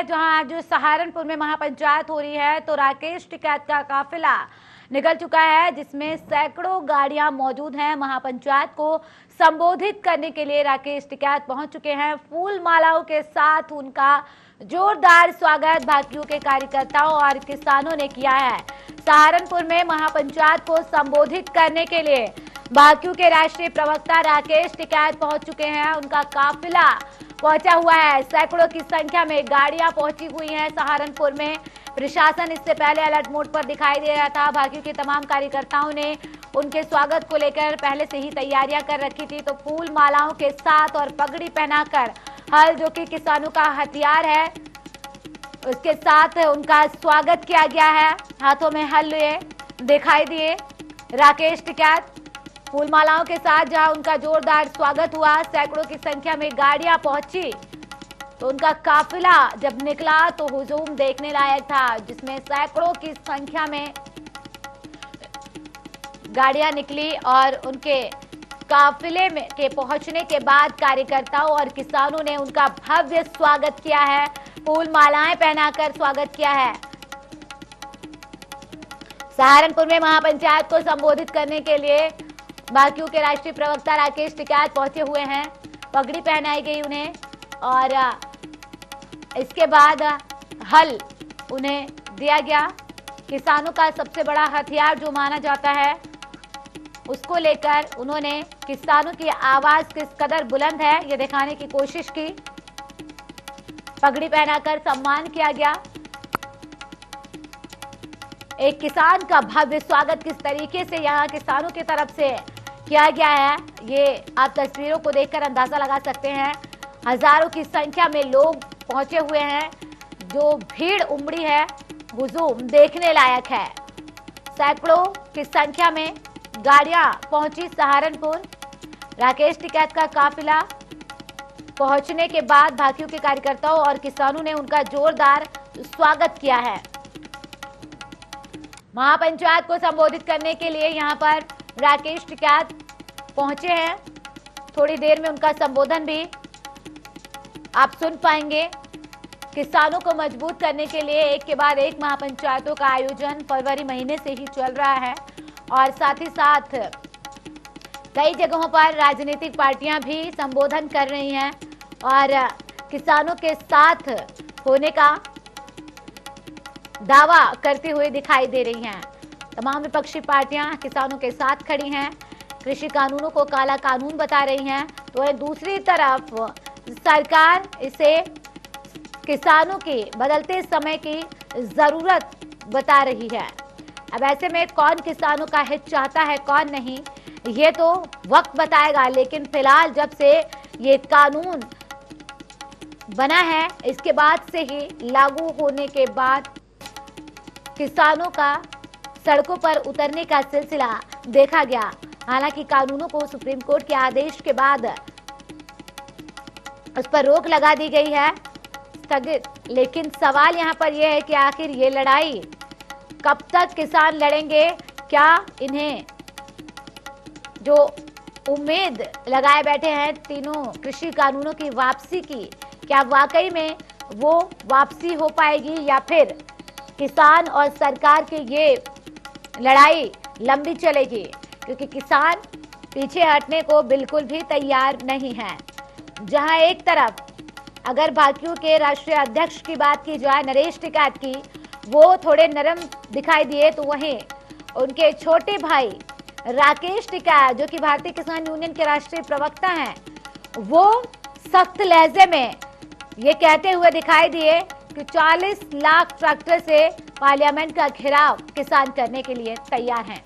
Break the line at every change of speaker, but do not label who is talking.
जहां आज सहारनपुर में महापंचायत हो रही है, तो राकेश टिकैत का काफिला निकल चुका है, जिसमें सैकड़ों गाड़ियां मौजूद हैं। महापंचायत को संबोधित करने के लिए राकेश टिकैत पहुंच चुके हैं। फूल मालाओं के साथ उनका जोरदार स्वागत भाकियू के कार्यकर्ताओं और किसानों ने किया है। सहारनपुर में महापंचायत को संबोधित करने के लिए भाकियू के राष्ट्रीय प्रवक्ता राकेश टिकैत पहुंच चुके हैं। उनका काफिला पहुंचा हुआ है। सैकड़ों की संख्या में गाड़ियां पहुंची हुई हैं सहारनपुर में। प्रशासन इससे पहले अलर्ट मोड पर दिखाई दे रहा था। भाकियू के तमाम कार्यकर्ताओं ने उनके स्वागत को लेकर पहले से ही तैयारियां कर रखी थी। तो फूल मालाओं के साथ और पगड़ी पहनाकर, हल जो कि किसानों का हथियार है, उसके साथ उनका स्वागत किया गया है। हाथों में हल लिए दिखाई दिए राकेश टिकैत फूल मालाओं के साथ, जहां उनका जोरदार स्वागत हुआ। सैकड़ों की संख्या में गाड़ियां पहुंची, तो उनका काफिला जब निकला तो हुजूम देखने लायक था, जिसमें सैकड़ों की संख्या में गाड़ियां निकली और उनके काफिले में के पहुंचने के बाद कार्यकर्ताओं और किसानों ने उनका भव्य स्वागत किया है। फूल मालाएं पहनाकर स्वागत किया है। सहारनपुर में महापंचायत को संबोधित करने के लिए भाकियू के राष्ट्रीय प्रवक्ता राकेश टिकैत पहुंचे हुए हैं। पगड़ी पहनाई गई उन्हें और इसके बाद हल उन्हें दिया गया। किसानों का सबसे बड़ा हथियार जो माना जाता है, उसको लेकर उन्होंने किसानों की आवाज किस कदर बुलंद है ये दिखाने की कोशिश की। पगड़ी पहनाकर सम्मान किया गया। एक किसान का भव्य स्वागत किस तरीके से यहाँ किसानों की तरफ से किया गया है, ये आप तस्वीरों को देखकर अंदाजा लगा सकते हैं। हजारों की संख्या में लोग पहुंचे हुए हैं। जो भीड़ उमड़ी है, हुजूम देखने लायक है। सैकड़ों की संख्या में गाड़ियां पहुंची सहारनपुर। राकेश टिकैत का काफिला पहुंचने के बाद भाकियू के कार्यकर्ताओं और किसानों ने उनका जोरदार स्वागत किया है। महापंचायत को संबोधित करने के लिए यहां पर राकेश टिकैत पहुंचे हैं। थोड़ी देर में उनका संबोधन भी आप सुन पाएंगे। किसानों को मजबूत करने के लिए एक के बाद एक महापंचायतों का आयोजन फरवरी महीने से ही चल रहा है और साथ ही साथ कई जगहों पर राजनीतिक पार्टियां भी संबोधन कर रही हैं और किसानों के साथ होने का दावा करते हुए दिखाई दे रही हैं। तमाम विपक्षी पार्टियां किसानों के साथ खड़ी हैं। कृषि कानूनों को काला कानून बता रही हैं, तो दूसरी तरफ सरकार इसे किसानों की बदलते समय की जरूरत बता रही है। अब ऐसे में कौन किसानों का हित चाहता है, कौन नहीं, ये तो वक्त बताएगा। लेकिन फिलहाल जब से ये कानून बना है, इसके बाद से ही लागू होने के बाद किसानों का सड़कों पर उतरने का सिलसिला देखा गया। हालांकि कानूनों को सुप्रीम कोर्ट के आदेश के बाद उस पर रोक लगा दी गई है स्थगित। लेकिन सवाल यहाँ पर यह है कि आखिर ये लड़ाई कब तक किसान लड़ेंगे? क्या इन्हें जो उम्मीद लगाए बैठे हैं तीनों कृषि कानूनों की वापसी की, क्या वाकई में वो वापसी हो पाएगी या फिर किसान और सरकार की ये लड़ाई लंबी चलेगी? क्योंकि किसान पीछे हटने को बिल्कुल भी तैयार नहीं है। जहां एक तरफ अगर भाकियू के राष्ट्रीय अध्यक्ष की बात की जाए, नरेश टिकैत की, वो थोड़े नरम दिखाई दिए, तो वहीं उनके छोटे भाई राकेश टिकैत, जो कि भारतीय किसान यूनियन के राष्ट्रीय प्रवक्ता हैं, वो सख्त लहजे में ये कहते हुए दिखाई दिए कि 40 लाख ट्रैक्टर से पार्लियामेंट का घेराव किसान करने के लिए तैयार हैं।